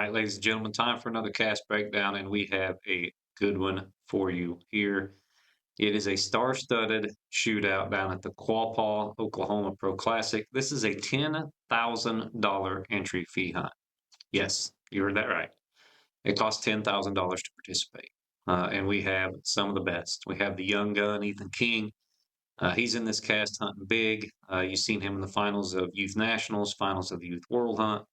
right, ladies and gentlemen, time for another cast breakdown, and we have a good one for you here. It is a star-studded shootout down at the Quapaw Oklahoma Pro Classic. This is a $10,000 entry fee hunt. Yes, you heard that right. It costs $10,000 to participate. And we have some of the best. We have the young gun, Ethan King. He's in this cast hunting big. You've seen him in the finals of Youth Nationals, finals of the Youth World Hunt.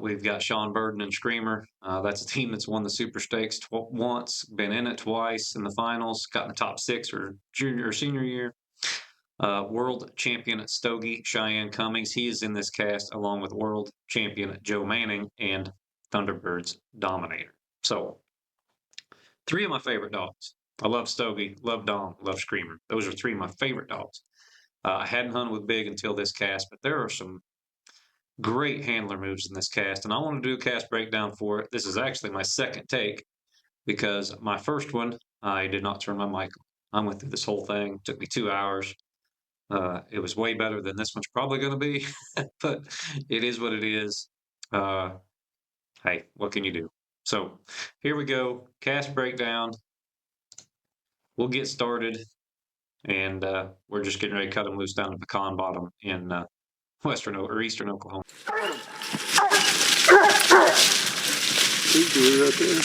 We've got Sean Burden and Screamer. That's a team that's won the Super Stakes once, been in it twice in the finals, got in the top six for junior or senior year. World champion at Stogie, Cheyenne Cummings. He is in this cast along with world champion Joe Manning and Thunderbird's Dominator. So, three of my favorite dogs. I love Stogie, love Dom, love Screamer. Those are three of my favorite dogs. I hadn't hunted with Big until this cast, but there are some great handler moves in this cast, and I want to do a cast breakdown for it. This is actually my second take because my first one, I did not turn my mic on. I went through this whole thing. It took me 2 hours. It was way better than this one's probably going to be, but it is what it is. Hey, what can you do? So here we go. Cast breakdown. We'll get started, and we're just getting ready to cut them loose down to Pecan Bottom in western or eastern Oklahoma. Big deer right there.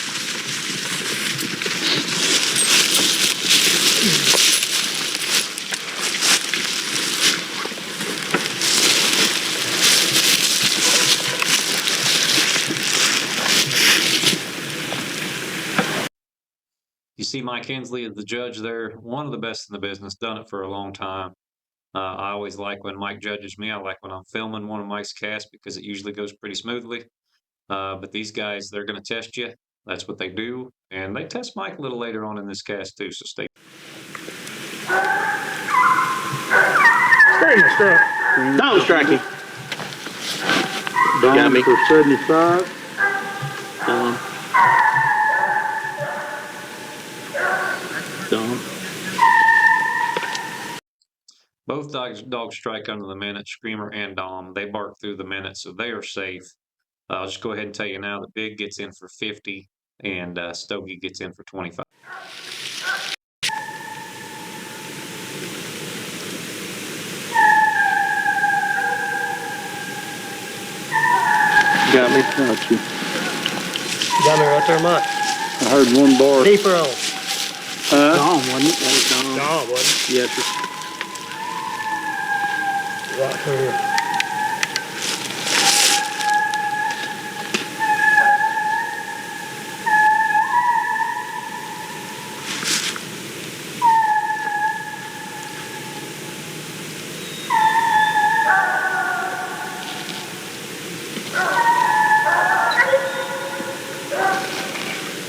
You see Mike Hensley as the judge there, one of the best in the business, done it for a long time. I always like when Mike judges me. I like when I'm filming one of Mike's casts because it usually goes pretty smoothly. But these guys, they're going to test you. That's what they do. And they test Mike a little later on in this cast too, so stay. Don't strike him. Got me for 75. Done. Both dogs strike under the minute, Screamer and Dom. They bark through the minute, so they are safe. I'll just go ahead and tell you now that Big gets in for 50 and Stogie gets in for 25. Got me. Got you. Got me right there, Mike. I heard one bar. Deeper on. Dom, wasn't it? That was Dom. Dom, wasn't Yes, sir. it? Right here.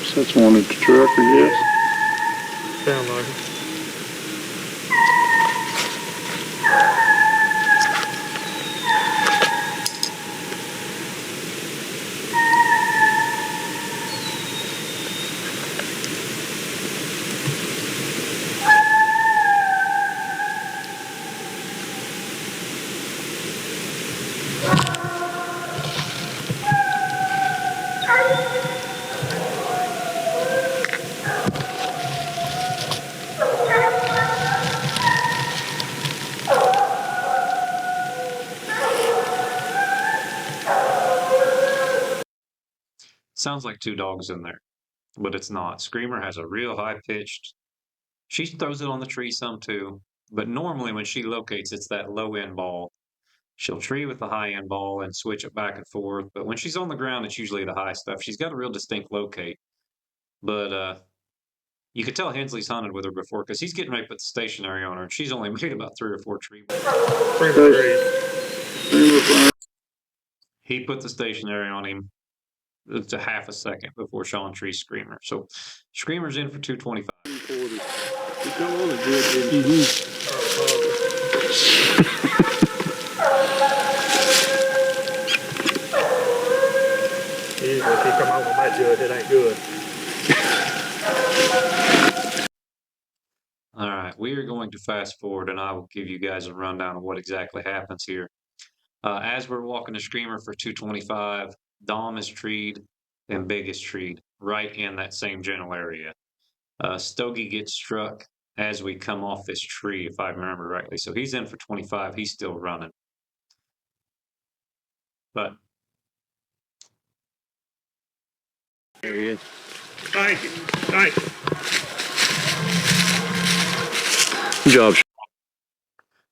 So that's one at the truck, I guess. Sound like it. Sounds like two dogs in there, but it's not. Screamer has a real high-pitched. She throws it on the tree some too, but normally when she locates, it's that low-end ball. She'll tree with the high-end ball and switch it back and forth, but when she's on the ground, it's usually the high stuff. She's got a real distinct locate, but you could tell Hensley's hunted with her before because he's getting ready to put the stationary on her, and she's only made about 3 or 4 tree. He put the stationary on him. It's a half a second before Sean trees Screamer. So Screamer's in for 225. You come on and good, didn't you? Usually if you come on with my judge, it ain't good. All right, we are going to fast forward, and I will give you guys a rundown of what exactly happens here. As we're walking the Screamer for 225, Dom is treed, and Big is treed right in that same general area. Stogie gets struck as we come off this tree, if I remember rightly. So he's in for 25. He's still running. But There he is. Thank you. Thank you. Good job.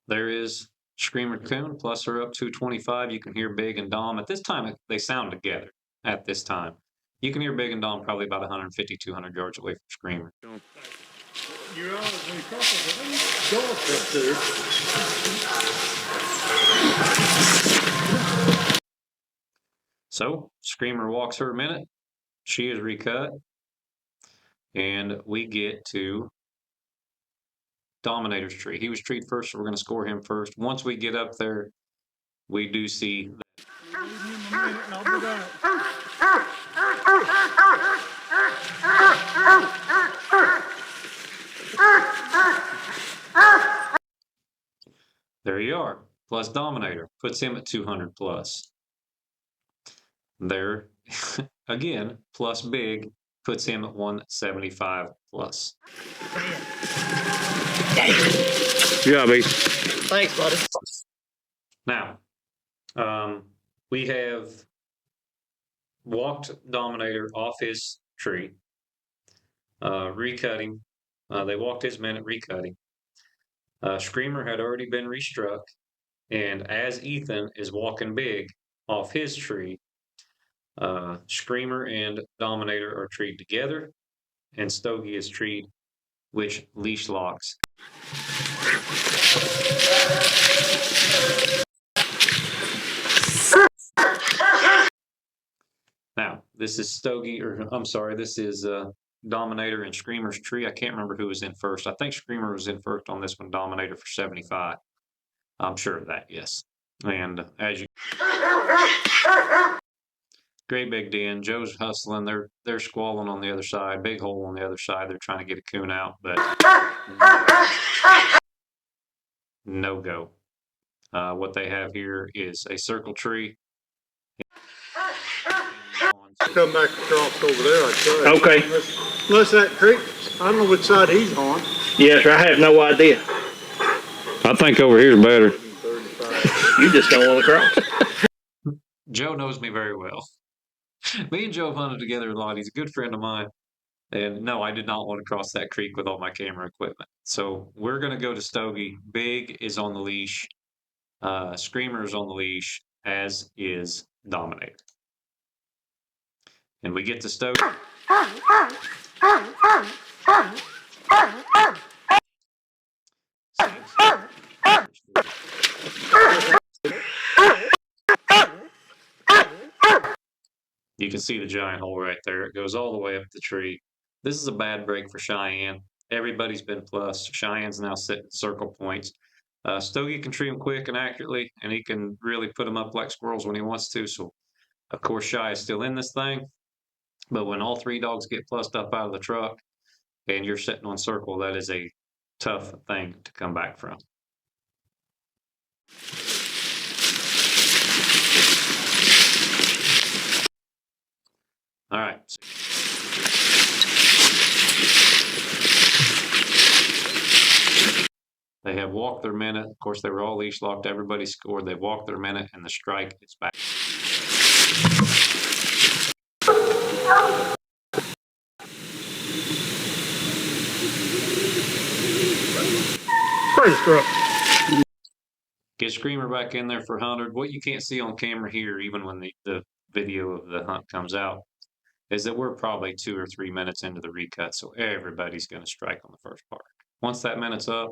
there is Screamer Coon, plus her up 225. You can hear Big and Dom. At this time, they sound together at this time. You can hear Big and Dom probably about 150, 200 yards away from Screamer. You're all in trouble. Up there. So Screamer walks her a minute. She is recut. And we get to Dominator's tree. He was treed first, so we're going to score him first. Once we get up there, we do see. There you are. Plus Dominator puts him at 200 plus. There, again, plus Big puts him at 175 plus. Good job, Ace. Thanks, buddy. Now, we have walked Dominator off his tree, recut him. They walked his minute, recut him. Screamer had already been restruck, and as Ethan is walking Big off his tree, Screamer and Dominator are treed together, and Stogie is treed, which leash locks. Now, this is Stogie, or I'm sorry, this is Dominator and Screamer's tree. I can't remember who was in first. I think Screamer was in first on this one, Dominator for 75. I'm sure of that, yes. And as you great big den, Joe's hustling, they're squalling on the other side, big hole on the other side. They're trying to get a coon out, but no go. What they have here is a circle tree. Come back across over there, I'd say. Okay. Unless that creek, I don't know which side he's on. Yes, sir. I have no idea. I think over here's better. You just don't want to cross. Joe knows me very well. Me and Joe have hunted together a lot. He's a good friend of mine. And no, I did not want to cross that creek with all my camera equipment. So we're going to go to Stogie. Big is on the leash. Screamer is on the leash, as is Dominator. And we get to Stogie. You can see the giant hole right there. It goes all the way up the tree. This is a bad break for Cheyenne. Everybody's been plus. Cheyenne's now sitting circle points. Stogie can tree them quick and accurately, and he can really put them up like squirrels when he wants to. So, of course, Shy is still in this thing. But when all three dogs get plussed up out of the truck and you're sitting on circle, that is a tough thing to come back from. All right. They have walked their minute. Of course, they were all leash locked. Everybody scored. They walked their minute, and the strike is back. Praise God. Get Screamer back in there for 100. What you can't see on camera here, even when the video of the hunt comes out, is that we're probably 2 or 3 minutes into the recut, so everybody's going to strike on the first part. Once that minute's up,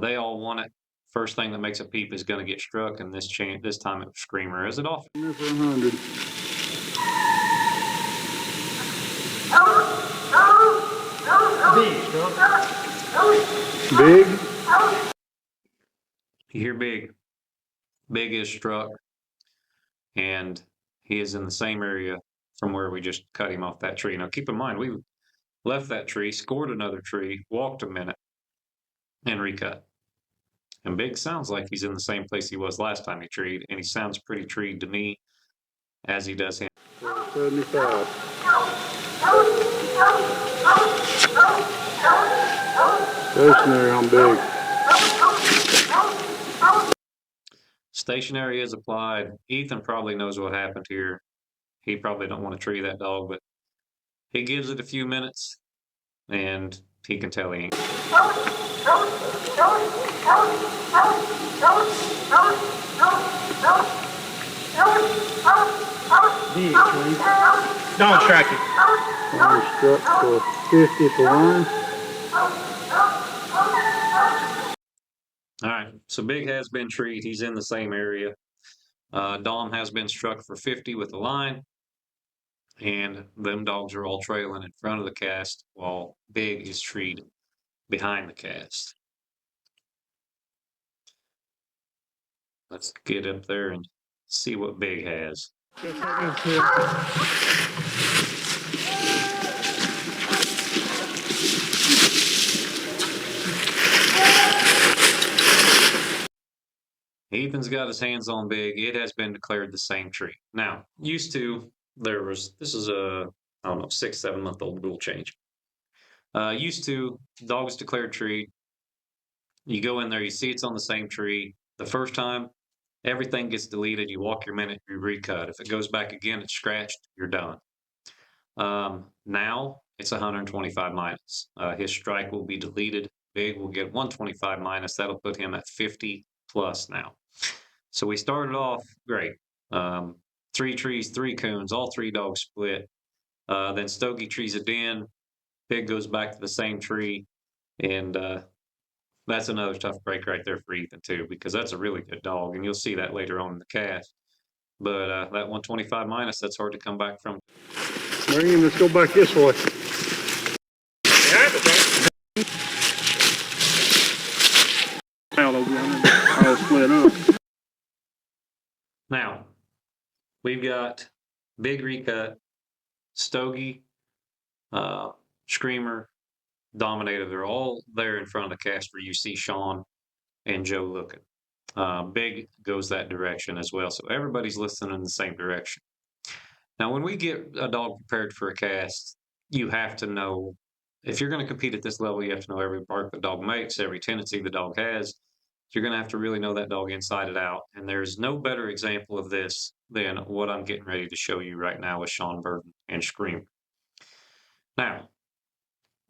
they all want it. First thing that makes a peep is going to get struck, and this time it was Screamer, as it often. For 100. Big. You hear Big. Big is struck, and he is in the same area from where we just cut him off that tree. Now, keep in mind, we left that tree, scored another tree, walked a minute, and recut. And Big sounds like he's in the same place he was last time he treed, and he sounds pretty treed to me. as he does him. 75. Stationary on big. Stationary is applied. Ethan probably knows what happened here. He probably don't want to tree that dog, but he gives it a few minutes, and he can tell he ain't. Dog tracking. Struck for 50 for line. All right, so Big has been treed. He's in the same area. Dom has been struck for 50 with the line, and them dogs are all trailing in front of the cast while Big is treed behind the cast. Let's get up there and see what Big has. Ethan's got his hands on Big. It has been declared the same tree. Now, used to, this is a, I don't know, 6, 7 month old rule change. Used to, dogs declared tree. You go in there, you see it's on the same tree. The first time, everything gets deleted. You walk your minute, you recut. If it goes back again, it's scratched, you're done. Now it's 125 minus. His strike will be deleted. Big will get 125 minus. That'll put him at 50 plus now. So we started off great. 3 trees, 3 coons, all 3 dogs split. Then Stogie trees a den. Big goes back to the same tree. And that's another tough break right there for Ethan, too, because that's a really good dog. And you'll see that later on in the cast. But that 125 minus, that's hard to come back from. Bring him, let's go back this way. All split up. Now, we've got Big recut, Stogie, Screamer, Dominator. They're all there in front of the cast where you see Sean and Joe looking. Big goes that direction as well. So everybody's listening in the same direction. Now, when we get a dog prepared for a cast, you have to know, if you're going to compete at this level, you have to know every bark the dog makes, every tendency the dog has. You're going to have to really know that dog inside and out. And there's no better example of this than what I'm getting ready to show you right now with Sean Burton and Screamer. Now,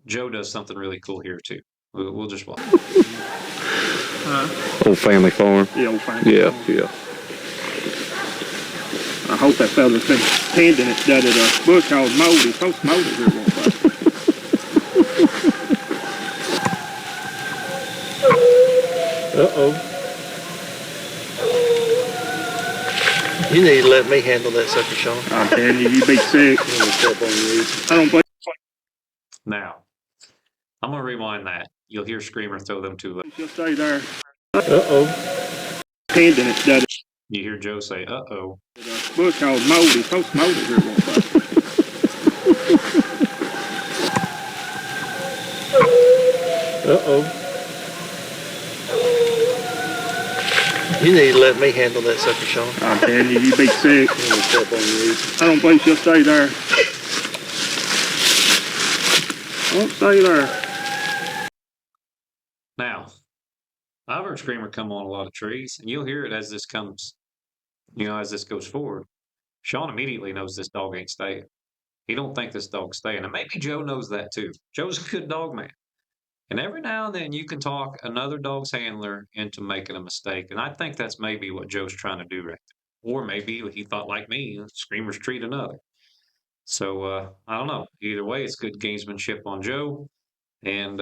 Joe does something really cool here, too. We'll just watch. Old family farm. Yeah, old family. Yeah, farm. yeah. I hope that fella's been pending it that at a book called Moldy. Post Moldy here one time. Uh-oh. You need to let me handle that sucker, Sean. I'm telling you, you be sick. I don't blame Now, I'm going to rewind that. You'll hear Screamer throw them two. you. Stay there. Uh-oh. Pending it that You hear Joe say, uh-oh. at a book called Moldy. Post Moldy here one time. Uh-oh. You need to let me handle that sucker, Sean. I'm telling you, you be sick. I don't think she'll stay there. Won't stay there. Now, I've heard Screamer come on a lot of trees, and you'll hear it as this comes, as this goes forward. Sean immediately knows this dog ain't staying. He don't think this dog's staying. And maybe Joe knows that too. Joe's a good dog man. And every now and then you can talk another dog's handler into making a mistake. And I think that's maybe what Joe's trying to do right there. Or maybe he thought, like me, Screamer's treat another. So, I don't know. Either way, it's good gamesmanship on Joe. And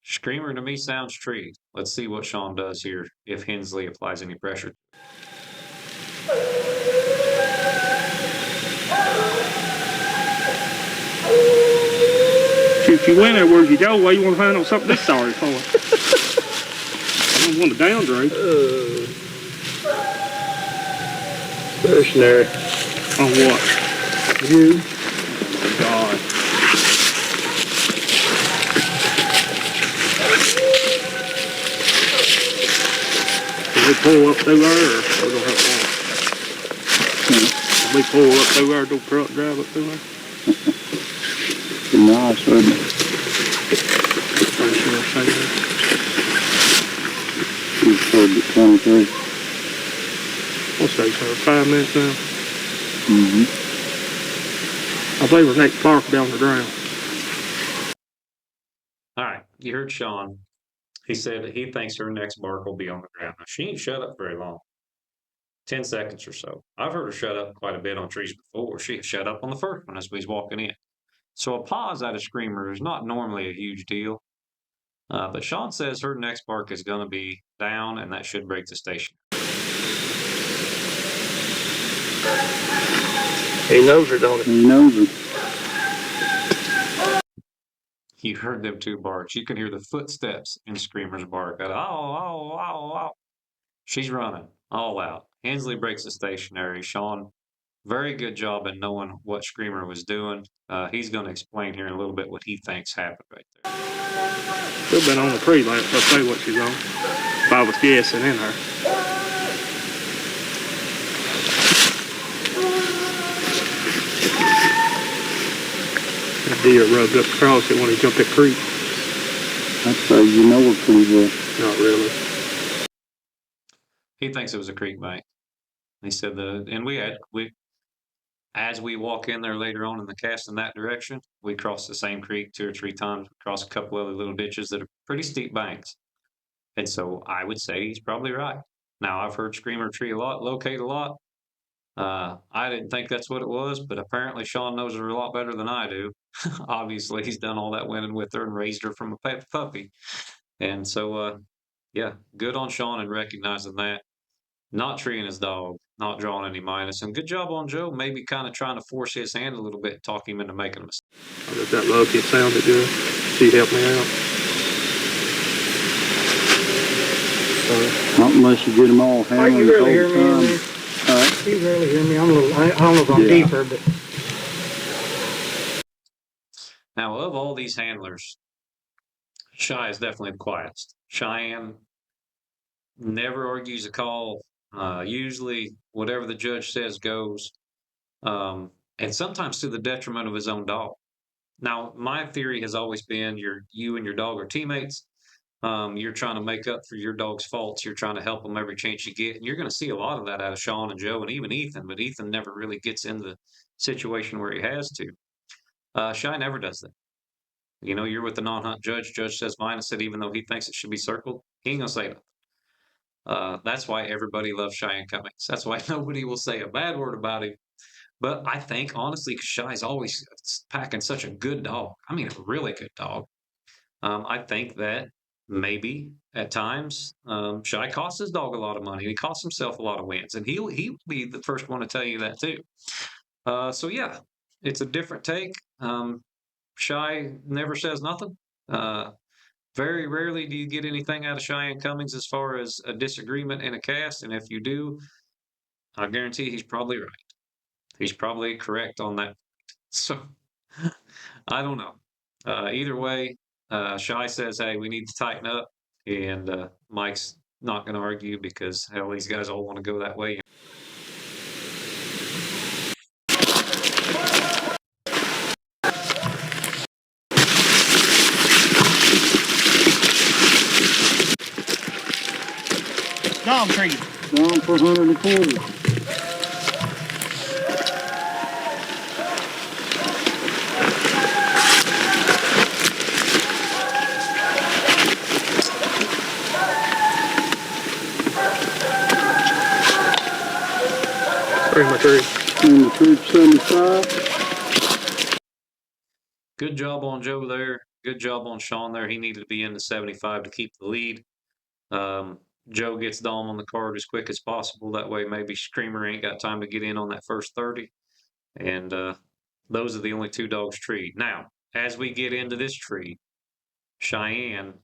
Screamer to me sounds treat. Let's see what Sean does here if Hensley applies any pressure. If you win there, where'd you go? Why you want to find out something this sorry for? I don't want to downgrade. Stationary. On what? You. Oh, God. Did we pull up through there, or we don't have one? We pull up through there, do truck drive up through there. Be nice, wouldn't it? Pretty sure I'll say that. You started at 23. We'll say for 5 minutes now. Mm-hmm. I believe we're next park down the ground. All right, you heard Sean. He said that he thinks her next bark will be on the ground. Now, she ain't shut up very long, 10 seconds or so. I've heard her shut up quite a bit on trees before. She shut up on the first one as we was walking in. So a pause at a screamer is not normally a huge deal. But Sean says her next bark is going to be down, and that should break the station. He knows her, don't he? He knows her. You heard them two barks. You can hear the footsteps in Screamer's bark. Oh, oh, oh, oh. She's running all out. Hensley breaks the stationary. Sean, very good job in knowing what Screamer was doing. He's going to explain here in a little bit what he thinks happened right there. She'll been on the tree lamp, I'll tell you what she's on. If I was guessing in her. That deer rubbed up across it when he jumped that creek. I'd say you know her pretty well. Not really. He thinks it was a creek bank. He said as we walk in there later on in the cast in that direction, we cross the same creek 2 or 3 times, cross a couple other little ditches that are pretty steep banks. And so I would say he's probably right. Now, I've heard Screamer tree a lot, locate a lot. I didn't think that's what it was, but apparently Sean knows her a lot better than I do. Obviously, he's done all that winning with her and raised her from a puppy. And so, yeah, good on Sean in recognizing that. Not treeing his dog, not drawing any minus. And good job on Joe, maybe kind of trying to force his hand a little bit, talk him into making a mistake. I got that lucky, it sounded good. She helped me out. Not unless you get them all I can handling the really hear whole me in time. there. You can really hear me. I'm a little, I don't know if I'm Yeah. deeper, but Now, of all these handlers, Shy is definitely the quietest. Cheyenne never argues a call. Usually, whatever the judge says goes, and sometimes to the detriment of his own dog. Now, my theory has always been you and your dog are teammates. You're trying to make up for your dog's faults. You're trying to help them every chance you get. And you're going to see a lot of that out of Sean and Joe and even Ethan, but Ethan never really gets in the situation where he has to. Shy never does that. You know, you're with the non-hunt judge. Judge says minus it, even though he thinks it should be circled. He ain't going to say nothing. That's why everybody loves Cheyenne Cummings. That's why nobody will say a bad word about him. But I think, honestly, because Shy's always packing such a good dog. I mean, a really good dog. I think that maybe at times Shy costs his dog a lot of money. He costs himself a lot of wins, and he'll be the first one to tell you that too. So yeah, it's a different take. Shy never says nothing. Very rarely do you get anything out of Cheyenne Cummings as far as a disagreement in a cast, and if you do, I guarantee he's probably right. He's probably correct on that. So I don't know. Either way, Shy says, "Hey, we need to tighten up," and Mike's not going to argue because hell, these guys all want to go that way. dog treat. Gone for 140. Pretty much right. And the troop 75. Good job on Joe there. Good job on Sean there. He needed to be in the 75 to keep the lead. Joe gets Dom on the card as quick as possible. That way, maybe Screamer ain't got time to get in on that first 30. And those are the only 2 dogs treed. Now, as we get into this tree, Cheyenne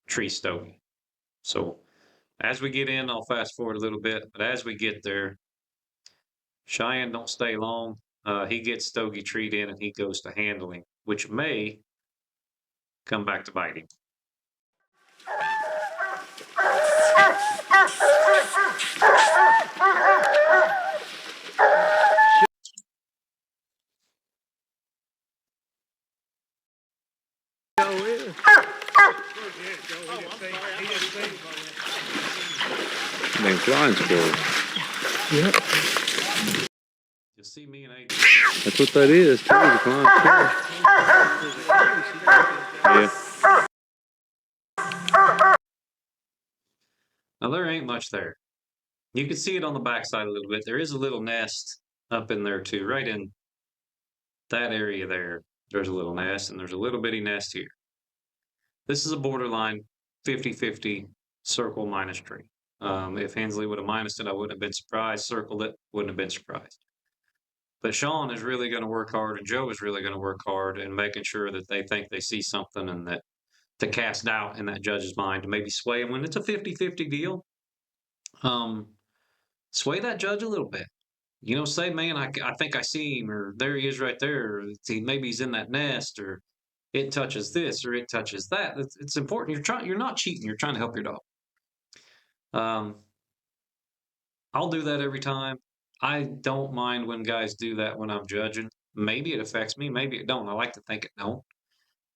tree Stogie. So as we get in, I'll fast forward a little bit, but as we get there, Cheyenne don't stay long. He gets Stogie treed in and he goes to handling, which may come back to bite him. Them flying squirrels. You'll see me and That's what that is, too, the flying squirrels. Yeah. Now there ain't much there. You can see it on the backside a little bit. There is a little nest up in there too, right in that area there. There's a little nest, and there's a little bitty nest here. This is a borderline 50-50 circle minus tree. If Hensley would have minused it, I wouldn't have been surprised. Circled it, wouldn't have been surprised. But Sean is really going to work hard, and Joe is really going to work hard in making sure that they think they see something, and that to cast doubt in that judge's mind, to maybe sway him when it's a 50-50 deal. Sway that judge a little bit. You know, say, man, I think I see him, or there he is right there. Or maybe he's in that nest, or it touches this, or it touches that. It's important. You're not cheating. You're trying to help your dog. I'll do that every time. I don't mind when guys do that when I'm judging. Maybe it affects me. Maybe it don't. I like to think it don't.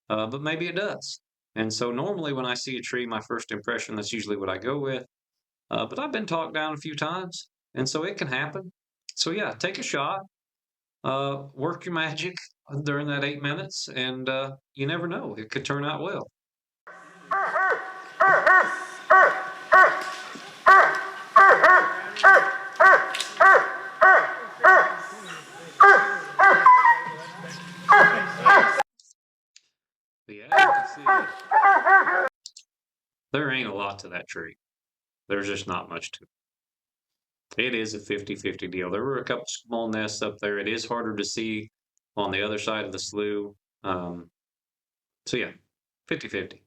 But maybe it does. And so normally when I see a tree, my first impression, that's usually what I go with. But I've been talked down a few times, and so it can happen. So yeah, take a shot, work your magic during that 8 minutes, and you never know. It could turn out well. Yeah, you can see there ain't a lot to that tree. There's just not much to it. It is a 50-50 deal. There were a couple small nests up there. It is harder to see on the other side of the slough. So yeah, 50-50.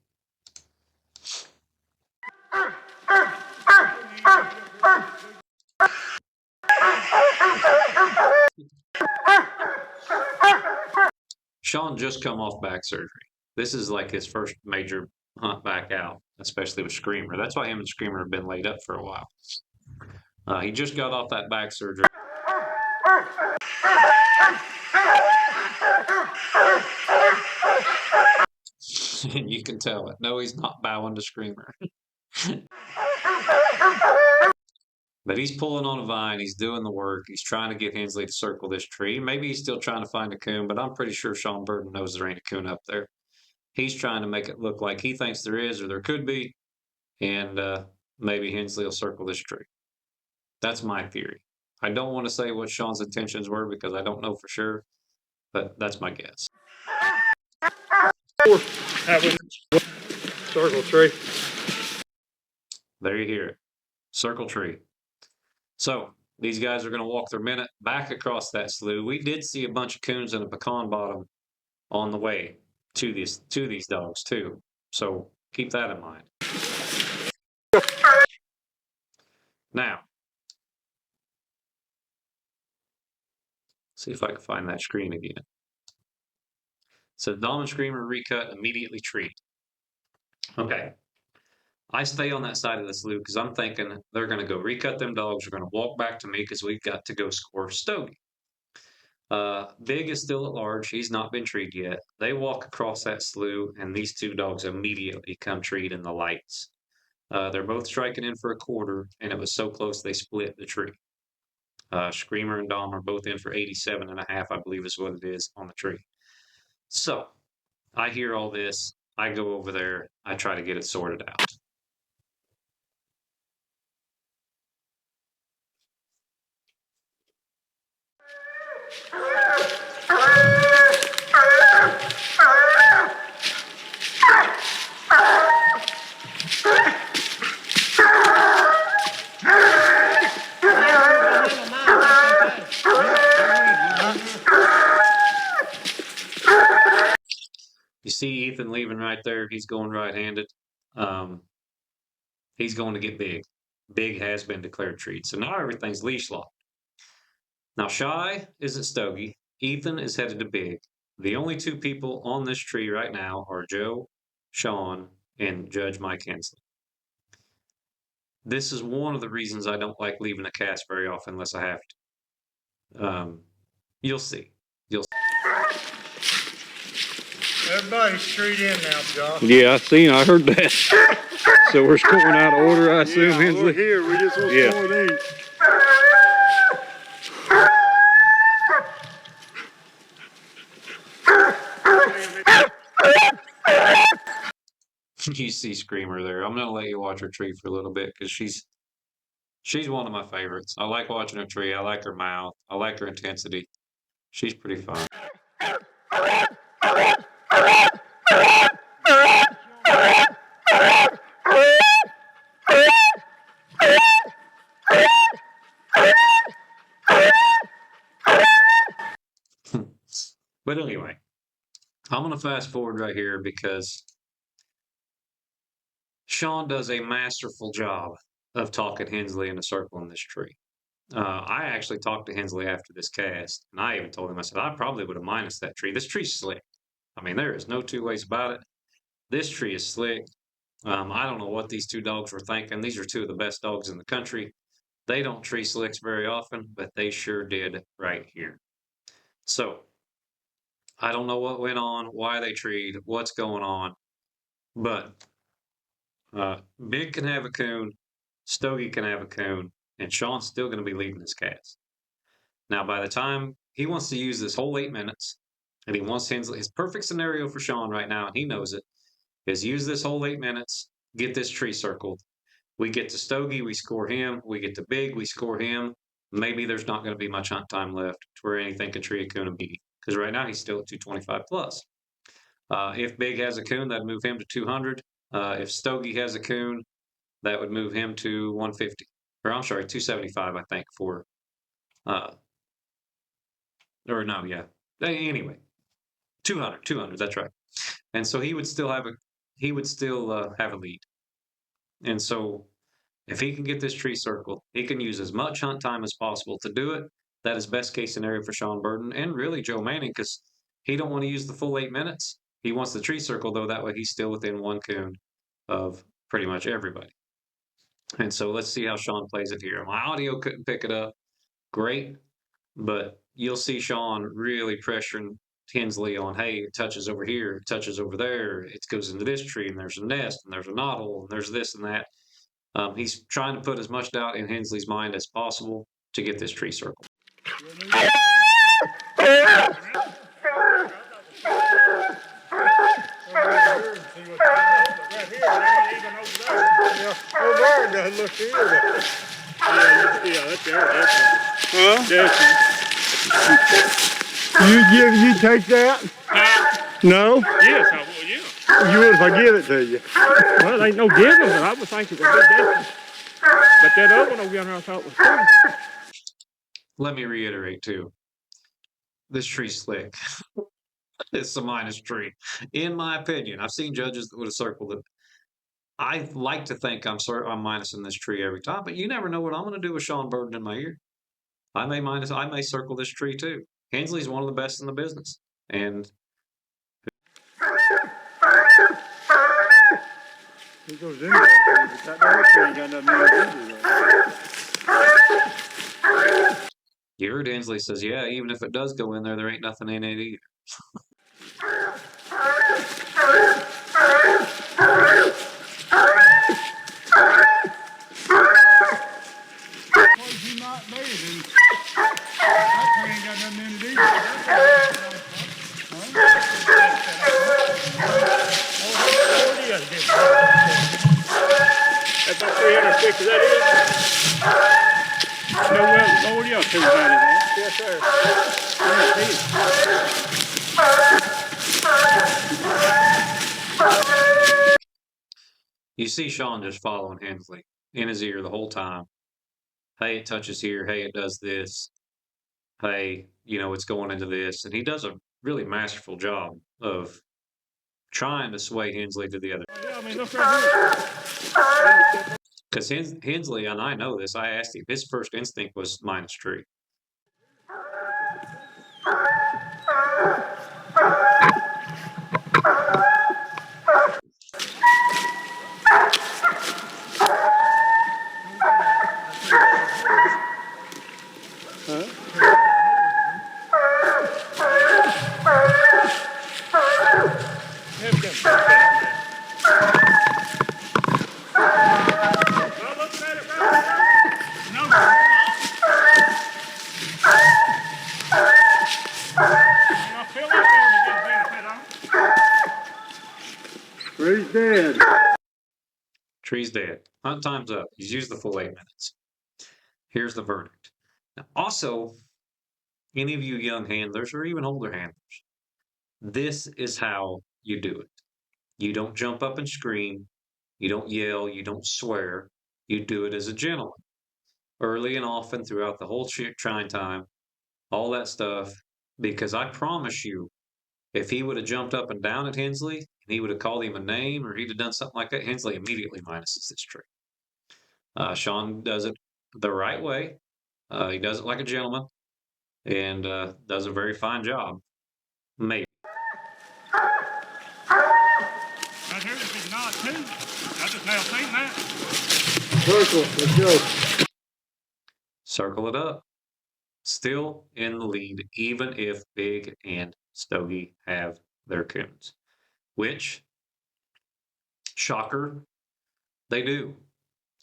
Sean just come off back surgery. This is like his first major hunt back out, especially with Screamer. That's why him and Screamer have been laid up for a while. He just got off that back surgery. And you can tell it. No, he's not bowing to Screamer. But he's pulling on a vine. He's doing the work. He's trying to get Hensley to circle this tree. Maybe he's still trying to find a coon, but I'm pretty sure Sean Burton knows there ain't a coon up there. He's trying to make it look like he thinks there is, or there could be, and maybe Hensley will circle this tree. That's my theory. I don't want to say what Sean's intentions were because I don't know for sure, but that's my guess. Circle tree. There you hear it. Circle tree. So these guys are going to walk their minute back across that slough. We did see a bunch of coons and a pecan bottom on the way to these dogs too. So keep that in mind. Now, see if I can find that screen again. So Dom and Screamer recut, immediately treat. Okay. I stay on that side of the slough because I'm thinking they're going to go recut them dogs. They're going to walk back to me because we've got to go score Stogie. Big is still at large. He's not been treed yet. They walk across that slough, and these two dogs immediately come treed in the lights. They're both striking in for a quarter, and it was so close they split the tree. Screamer and Dom are both in for 87.5, I believe is what it is on the tree. So I hear all this. I go over there. I try to get it sorted out. You see Ethan leaving right there. He's going right-handed. He's going to get Big. Big has been declared treat. So now everything's leash locked. Now Shy is at Stogie. Ethan is headed to Big. The only two people on this tree right now are Joe, Sean, and Judge Mike Hensley. This is one of the reasons I don't like leaving a cast very often unless I have to. You'll see. Everybody's treed in now, John. Yeah, I heard that. So we're scoring out of order, I assume, Hensley? We're here, we just want Yeah. to score these. You see Screamer there. I'm gonna let you watch her tree for a little bit because she's one of my favorites. I like watching her tree. I like her mouth. I like her intensity. She's pretty fun. But anyway, I'm gonna fast forward right here because Sean does a masterful job of talking Hensley in a circle in this tree. I actually talked to Hensley after this cast, and I even told him, I said, I probably would have minus that tree. This tree's slick. I mean, there is no two ways about it. This tree is slick. I don't know what these two dogs were thinking. These are two of the best dogs in the country. They don't tree slicks very often, but they sure did right here. So I don't know what went on, why they treed, what's going on, but Big can have a coon, Stogie can have a coon, and Sean's still going to be leading this cast. Now, by the time he wants to use this whole 8 minutes, and he wants Hensley, his perfect scenario for Sean right now, and he knows it, is use this whole 8 minutes, get this tree circled. We get to Stogie, we score him. We get to Big, we score him. Maybe there's not going to be much hunt time left to where anything can tree a coon and beat, because right now he's still at 225 plus. If Big has a coon, that'd move him to 200. If Stogie has a coon, that would move him to 150. Or I'm sorry, 275, I think, for or no, yeah. Anyway, 200, that's right. And so he would still have a lead. And so if he can get this tree circled, he can use as much hunt time as possible to do it. That is best case scenario for Sean Burden and really Joe Manning, because he don't want to use the full 8 minutes. He wants the tree circle, though, that way he's still within one coon of pretty much everybody. And so let's see how Sean plays it here. My audio couldn't pick it up. Great. But you'll see Sean really pressuring Hensley on, hey, it touches over here, it touches over there, it goes into this tree, and there's a nest, and there's a knothole, and there's this and that. He's trying to put as much doubt in Hensley's mind as possible to get this tree circled. Over there, it doesn't look good. Yeah, that's there. Huh? You take that? No? Yes, I will, yeah. You would if I give it to you. Well, ain't no giving, but I would think it was a good distance. But that other one over there I thought was cool. Let me reiterate, too. This tree's slick. It's a minus tree. In my opinion, I've seen judges that would have circled it. I like to think I'm minusing this tree every time, but you never know what I'm going to do with Sean Burden in my ear. I may circle this tree too. Hensley's one of the best in the business. And He goes in that tree, but that other tree ain't got nothing to do with it. you heard Hensley says, yeah, even if it does go in there, there ain't nothing in it either. He might be, then that tree ain't got nothing in it either. That's about 350, that is? No, well, Lord, y'all 200 that. Yes, sir. You see Sean just following Hensley in his ear the whole time. Hey, it touches here. Hey, it does this. Hey, it's going into this. And he does a really masterful job of trying to sway Hensley to the other. Yeah, I mean, look right here. Because Hensley, and I know this, I asked him, his first instinct was minus tree. I feel like there was a good benefit on it. Tree's dead. Tree's dead. Hunt time's up. He's used the full 8 minutes. Here's the verdict. Now, also, any of you young handlers or even older handlers, this is how you do it. You don't jump up and scream. You don't yell. You don't swear. You do it as a gentleman. Early and often throughout the whole trying time, all that stuff. Because I promise you, if he would have jumped up and down at Hensley and he would have called him a name or he'd have done something like that, Hensley immediately minuses this tree. Sean does it the right way. He does it like a gentleman and does a very fine job. Maybe. Right here, this is not too. I just now seen that. Circle, let's go. Circle it up. Still in the lead, even if Big and Stogie have their coons, which, shocker, they do.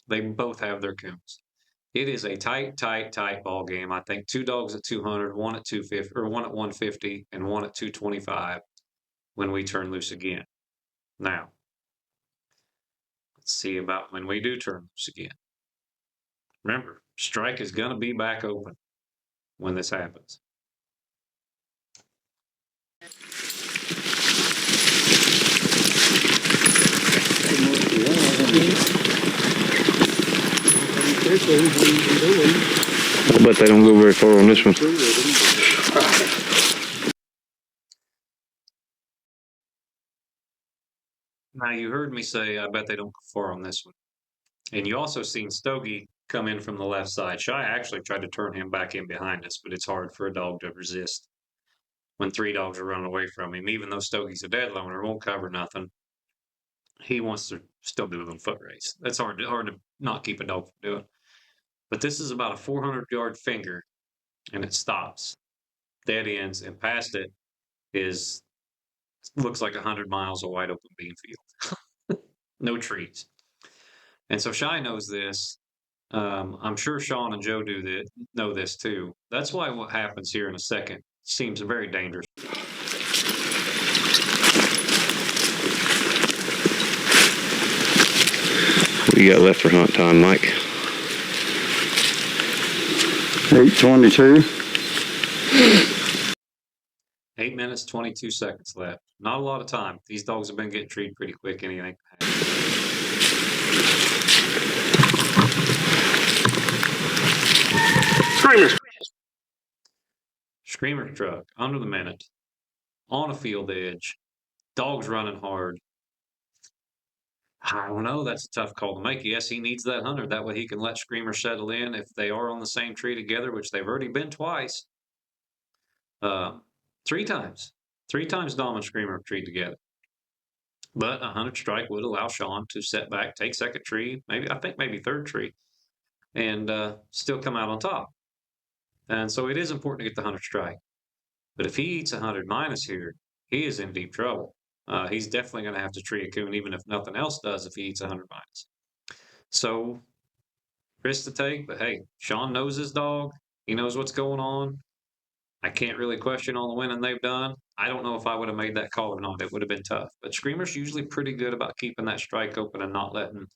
They both have their coons. It is a tight ball game. I think 2 dogs at 200, 1 at 250, or 1 at 150, and 1 at 225 when we turn loose again. Now, let's see about when we do turn loose again. Remember, strike is going to be back open when this happens. I bet they don't go very far on this one. Now, you heard me say, I bet they don't go far on this one. And you also seen Stogie come in from the left side. Shy actually tried to turn him back in behind us, but it's hard for a dog to resist when 3 dogs are running away from him. Even though Stogie's a dead loner, won't cover nothing, he wants to still do a little foot race. That's hard to not keep a dog from doing. But this is about a 400-yard finger, and it stops. Dead ends, and past it looks like 100 miles of wide open bean field. No trees. And so Shy knows this. I'm sure Sean and Joe know this too. That's why what happens here in a second seems very dangerous. What you got left for hunt time, Mike? 8:22. 8 minutes, 22 seconds left. Not a lot of time. These dogs have been getting treated pretty quick. Anything can happen. Screamers. Screamer truck, under the minute, on a field edge, dogs running hard. I don't know. That's a tough call to make. Yes, he needs that 100. That way he can let Screamer settle in if they are on the same tree together, which they've already been twice. 3 times. 3 times Dom and Screamer have treed together. But a 100 strike would allow Sean to set back, take second tree, maybe 3rd tree, and still come out on top. And so it is important to get the 100 strike. But if he eats 100 minus here, he is in deep trouble. He's definitely going to have to tree a coon, even if nothing else does, if he eats 100 minus. So, risk to take, but hey, Sean knows his dog. He knows what's going on. I can't really question all the winning they've done. I don't know if I would have made that call or not. It would have been tough. But Screamer's usually pretty good about keeping that strike open and not letting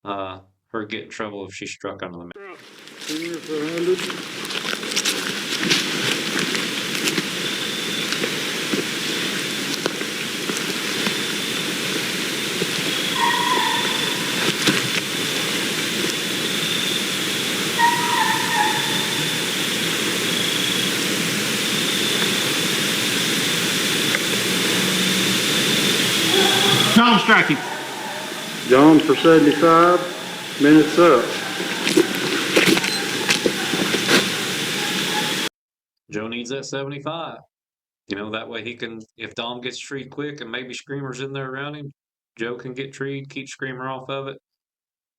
her get in trouble if she's struck under the middle. Screamer for 100. Tom striking. John for 75. Minutes up. Joe needs that 75. That way he can, if Dom gets treed quick and maybe Screamer's in there around him, Joe can get treed, keep Screamer off of it,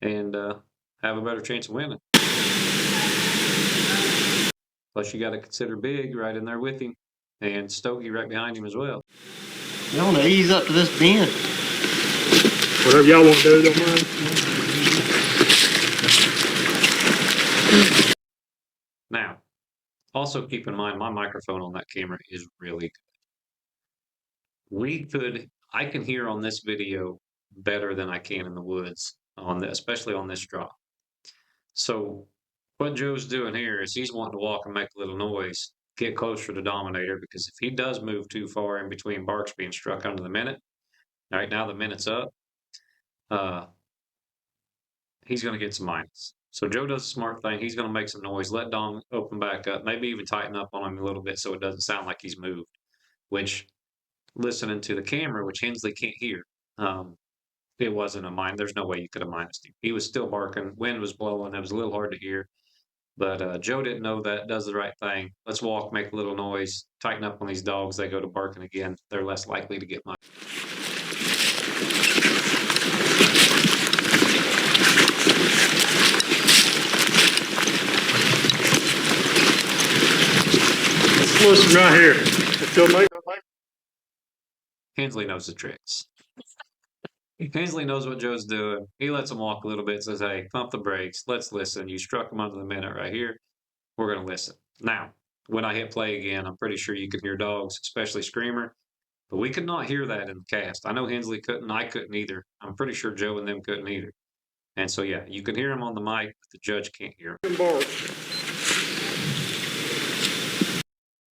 and have a better chance of winning. Plus, you got to consider Big right in there with him, and Stogie right behind him as well. You want to ease up to this bend. Whatever y'all want to do, don't mind. Now, Also, keep in mind, my microphone on that camera is really good. I can hear on this video better than I can in the woods, especially on this drop. So what Joe's doing here is he's wanting to walk and make a little noise, get closer to Dominator, because if he does move too far in between barks being struck under the minute, all right, now the minute's up, he's going to get some minus. So Joe does a smart thing. He's going to make some noise, let Dom open back up, maybe even tighten up on him a little bit so it doesn't sound like he's moved, which listening to the camera, which Hensley can't hear, it wasn't a mine. There's no way you could have minused him. He was still barking. Wind was blowing. It was a little hard to hear. But Joe didn't know that, does the right thing. Let's walk, make a little noise, tighten up on these dogs. They go to barking again. They're less likely to get mined. Listen right here. If you'll make Hensley knows the tricks. Hensley knows what Joe's doing. He lets him walk a little bit, says, hey, pump the brakes. Let's listen. You struck him under the minute right here. We're going to listen. Now, when I hit play again, I'm pretty sure you can hear dogs, especially Screamer. But we could not hear that in the cast. I know Hensley couldn't. I couldn't either. I'm pretty sure Joe and them couldn't either. And so, yeah, you can hear him on the mic, but the judge can't hear him.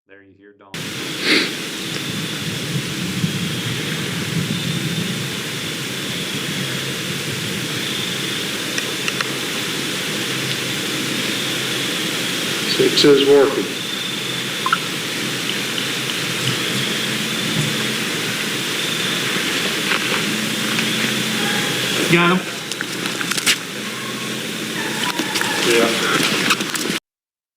There you hear Dom. Six is working. Got him. Yeah.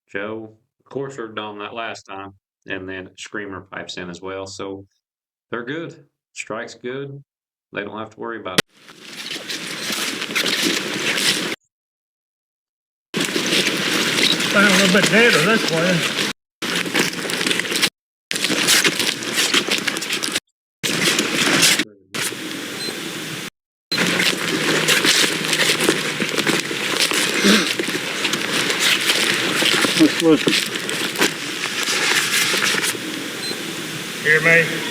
Joe, of course, heard Dom that last time, and then Screamer pipes in as well. So they're good. Strike's good. They don't have to worry about it. Sound a little bit deader this way. Let's listen. Hear me?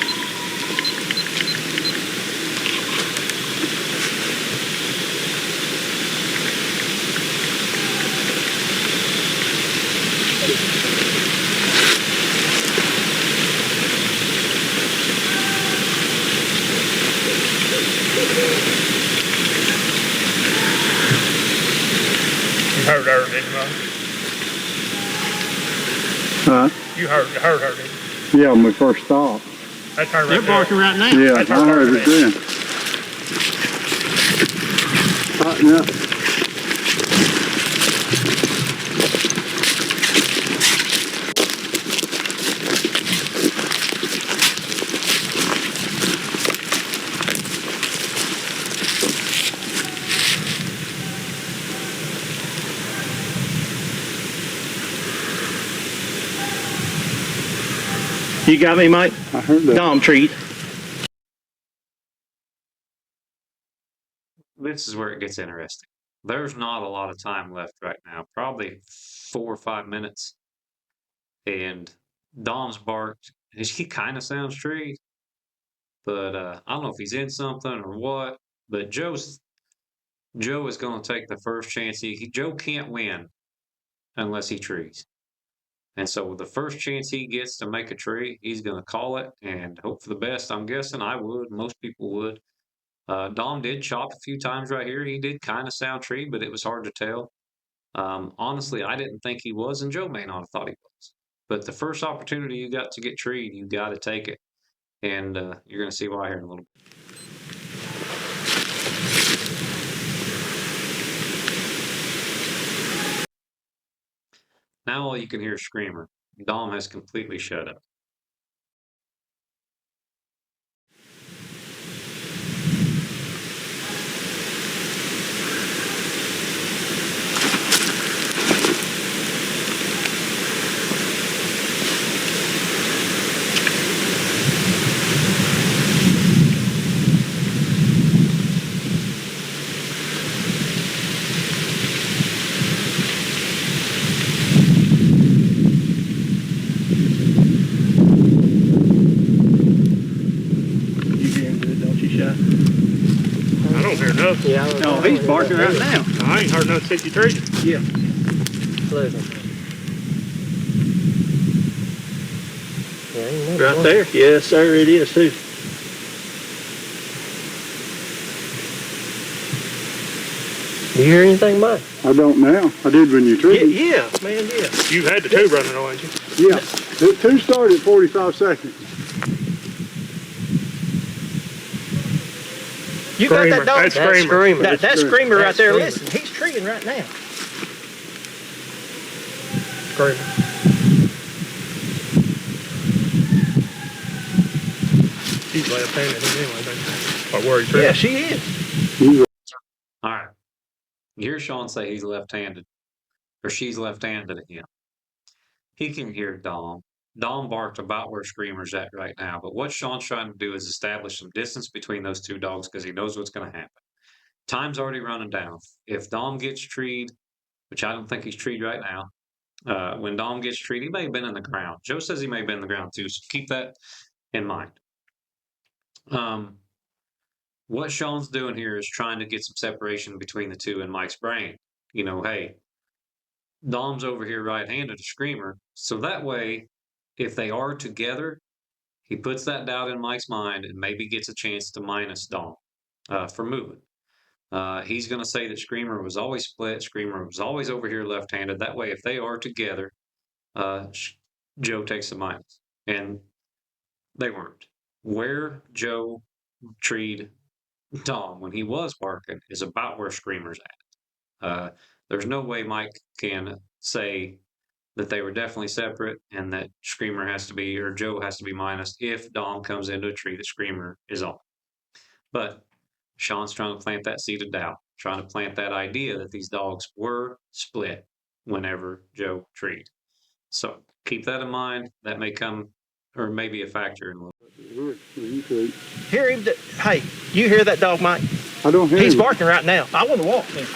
You heard her, didn't you? Huh? You heard her, didn't you? Yeah, when we first stopped. That's her right They're there. barking right now. Yeah, That's I her heard right it then. Tighten up. You got me, Mike? I heard that. Dom treat. This is where it gets interesting. There's not a lot of time left right now, probably 4 or 5 minutes. And Dom's barked. He kind of sounds treed, but I don't know if he's in something or what. But Joe is going to take the first chance. Joe can't win unless he trees. And so the first chance he gets to make a tree, he's going to call it and hope for the best. I'm guessing I would. Most people would. Dom did chop a few times right here. He did kind of sound tree, but it was hard to tell. Honestly, I didn't think he was, and Joe may not have thought he was. But the first opportunity you got to get treed, you got to take it. And you're going to see why here in a little bit. Now all you can hear is Screamer. Dom has completely shut up. know. Yeah. No, he's barking right now. I ain't heard nothing since you treated. Yeah. Listen. Right there. Yes, sir, it is too. Do you hear anything, Mike? I don't now. I did when you treated. Yeah, man, yeah. You had the two running on you. Yeah. The two started at 45 seconds. You got that dog? That's Screamer. That's Screamer right there. Screamer. Listen, he's treeing right now. Screamer. She's left-handed anyway, but where he treated. Yeah, she is. All right. You hear Sean say he's left-handed, or she's left-handed again. He can hear Dom. Dom barked about where Screamer's at right now, but what Sean's trying to do is establish some distance between those two dogs because he knows what's going to happen. Time's already running down. If Dom gets treed, which I don't think he's treed right now, when Dom gets treed, he may have been in the ground. Joe says he may have been in the ground too, so keep that in mind. What Sean's doing here is trying to get some separation between the two in Mike's brain. You know, hey, Dom's over here right-handed to Screamer, so that way, if they are together, he puts that doubt in Mike's mind and maybe gets a chance to minus Dom for moving. He's going to say that Screamer was always split, Screamer was always over here left-handed. That way, if they are together, Joe takes the minus. And they weren't. Where Joe treed Dom when he was barking is about where Screamer's at. There's no way Mike can say that they were definitely separate and that Screamer has to be, or Joe has to be minus if Dom comes into a tree that Screamer is on. But Sean's trying to plant that seed of doubt, trying to plant that idea that these dogs were split whenever Joe treed. So keep that in mind. That may come, or maybe a factor in a little. Hear him? Hey, you hear that dog, Mike? I don't hear He's him. barking right now. I want to walk him.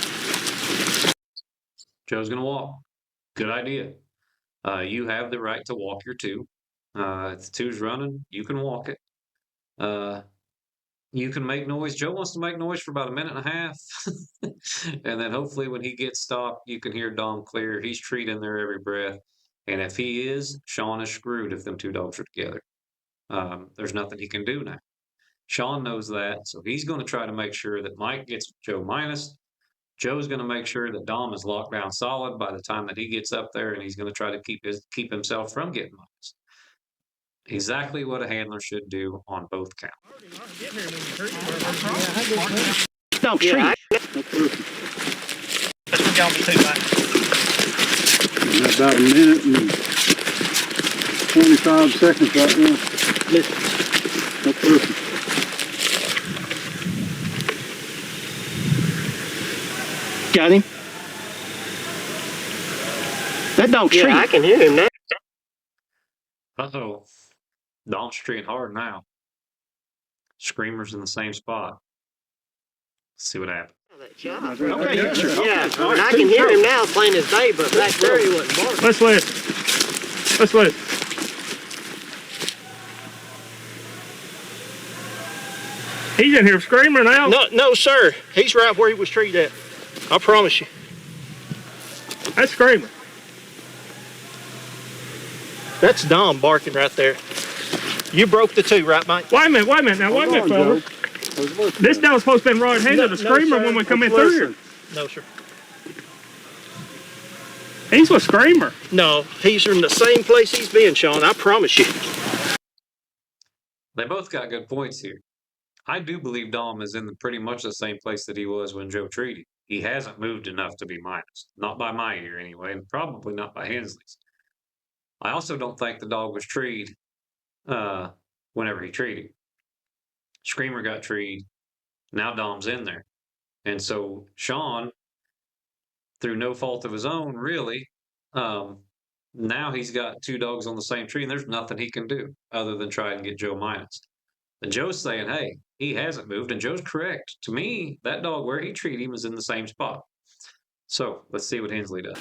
Joe's going to walk. Good idea. You have the right to walk your two. If the two's running, you can walk it. You can make noise. Joe wants to make noise for about a minute and a half. And then hopefully when he gets stopped, you can hear Dom clear. He's treating there every breath. And if he is, Sean is screwed if them two dogs are together. There's nothing he can do now. Sean knows that, so he's going to try to make sure that Mike gets Joe minus. Joe's going to make sure that Dom is locked down solid by the time that he gets up there, and he's going to try to keep himself from getting minus. Exactly what a handler should do on both counts. Don't treat. That's what y'all be too, Mike. About a minute and 25 seconds right now. That's perfect. Got him? That dog treat. I can hear him now. Uh-oh. Dom's treating hard now. Screamer's in the same spot. Let's see what happens. Okay, yes, sir. Yeah, and I can hear him now plain as day, but back there he wasn't barking. Let's listen. Let's listen. He's in here Screamer now. No, sir. He's right where he was treated at. I promise you. That's Screamer. That's Dom barking right there. You broke the two, right, Mike? Wait a minute now. Wait a minute, fellas. This dog's supposed to be right-handed to Screamer sir. when we come in through here. No, sir. He's with Screamer. No, he's in the same place he's been, Sean. I promise you. They both got good points here. I do believe Dom is in pretty much the same place that he was when Joe treated. He hasn't moved enough to be minus. Not by my ear, anyway, and probably not by Hensley's. I also don't think the dog was treed whenever he treated. Screamer got treed. Now Dom's in there. And so Sean, through no fault of his own, really, now he's got two dogs on the same tree, and there's nothing he can do other than try and get Joe minus. And Joe's saying, hey, he hasn't moved, and Joe's correct. To me, that dog, where he treated him, is in the same spot. So let's see what Hensley does.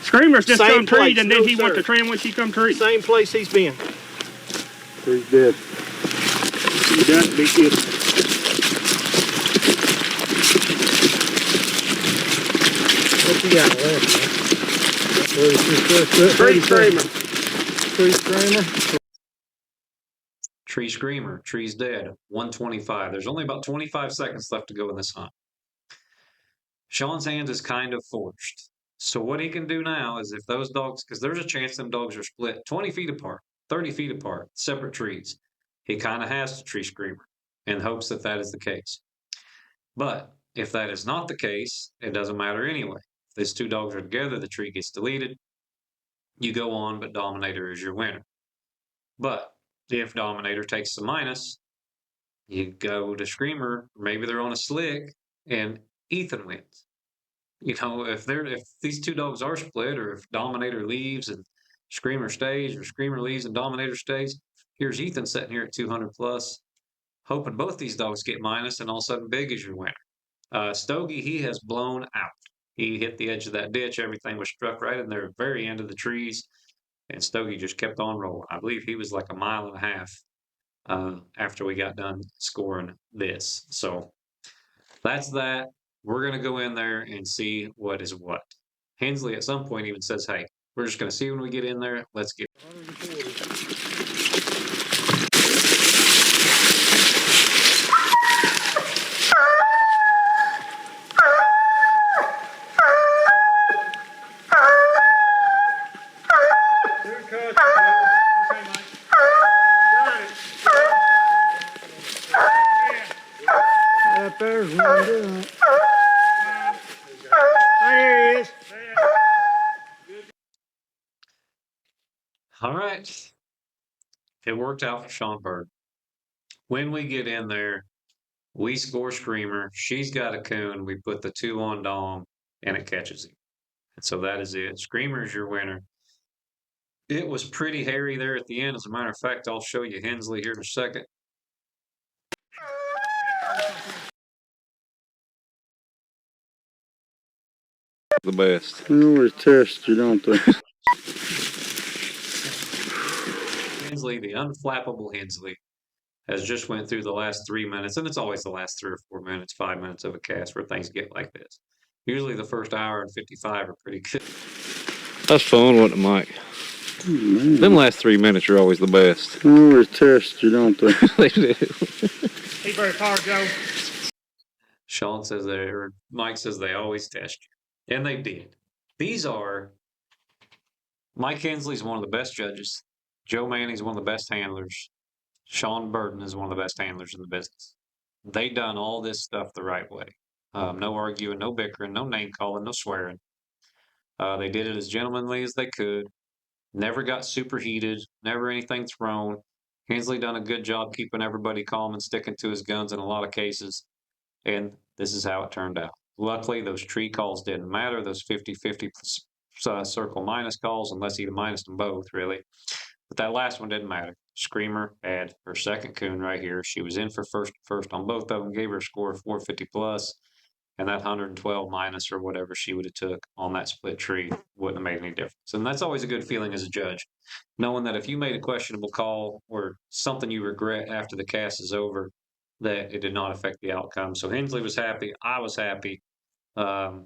Screamer's just come treat, and then No, he went sir. to train when she come treat. Same place he's been. He's dead. He doesn't be kidding. What you got left? Tree screamer. Tree screamer. Tree's dead. 125. There's only about 25 seconds left to go in this hunt. Sean's hands is kind of forced. So what he can do now is if those dogs, because there's a chance them dogs are split 20 feet apart, 30 feet apart, separate trees. He kind of has to tree screamer in hopes that that is the case. But if that is not the case, it doesn't matter anyway. If these two dogs are together, the tree gets deleted. You go on, but Dominator is your winner. But if Dominator takes the minus, you go to Screamer. Maybe they're on a slick, and Ethan wins. You know, if these two dogs are split, or if Dominator leaves and Screamer stays, or Screamer leaves and Dominator stays, here's Ethan sitting here at 200 plus, hoping both these dogs get minus, and all of a sudden Big is your winner. Stogie, he has blown out. He hit the edge of that ditch. Everything was struck right in the very end of the trees, and Stogie just kept on rolling. I believe he was like a mile and a half after we got done scoring this. So that's that. We're going to go in there and see what is what. Hensley at some point even says, hey, we're just going to see when we get in there. Let's get. Up there's one doing it. There he is. All right. It worked out for Sean Bird. When we get in there, we score Screamer. She's got a coon. We put the 2 on Dom, and it catches him. And so that is it. Screamer is your winner. It was pretty hairy there at the end. As a matter of fact, I'll show you Hensley here in a second. The best. They always test you, don't they? Hensley, the unflappable Hensley, has just went through the last 3 minutes, and it's always the last 3 or 4 minutes, 5 minutes of a cast where things get like this. Usually the first hour and 55 are pretty good. That's fun, wasn't it, Mike? Man. Them last 3 minutes are always the best. They always test you, don't they? They do. He very hard, Joe. Sean says they, or Mike says they always test you. And they did. These are, Mike Hensley's one of the best judges. Joe Manning's one of the best handlers. Sean Burden is one of the best handlers in the business. They done all this stuff the right way. No arguing, no bickering, no name calling, no swearing. They did it as gentlemanly as they could. Never got superheated. Never anything thrown. Hensley done a good job keeping everybody calm and sticking to his guns in a lot of cases. And this is how it turned out. Luckily, those tree calls didn't matter. Those 50-50 circle minus calls, unless he'd minused them both, really. But that last one didn't matter. Screamer had her second coon right here. She was in for first on both of them. Gave her a score of 450 plus, and that 112 minus or whatever she would have took on that split tree wouldn't have made any difference. And that's always a good feeling as a judge, knowing that if you made a questionable call or something you regret after the cast is over, that it did not affect the outcome. So Hensley was happy. I was happy. And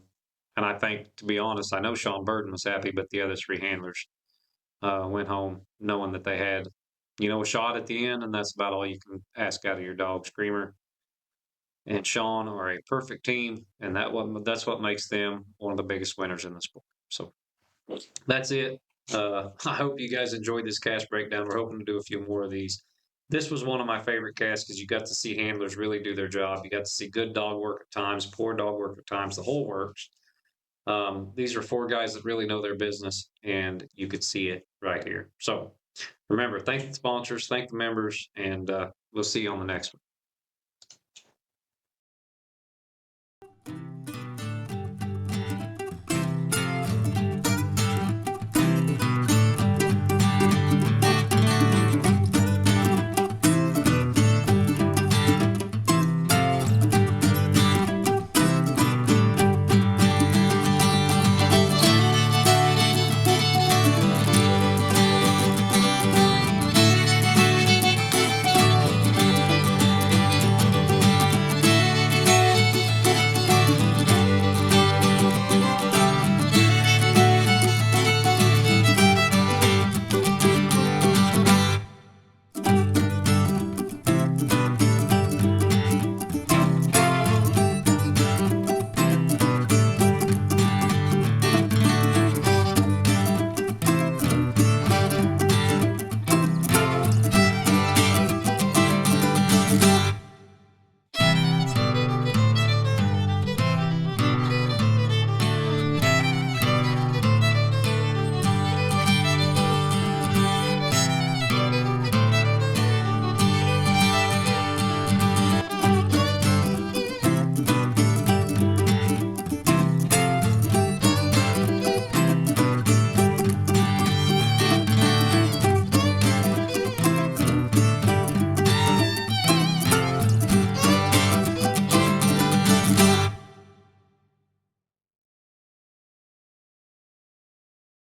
I think, to be honest, I know Sean Burden was happy, but the other 3 handlers went home knowing that they had, a shot at the end, and that's about all you can ask out of your dog. Screamer and Sean are a perfect team, and that's what makes them one of the biggest winners in the sport. So that's it. I hope you guys enjoyed this cast breakdown. We're hoping to do a few more of these. This was one of my favorite casts because you got to see handlers really do their job. You got to see good dog work at times, poor dog work at times, the whole works. These are 4 guys that really know their business, and you could see it right here. So remember, thank the sponsors, thank the members, and we'll see you on the next one.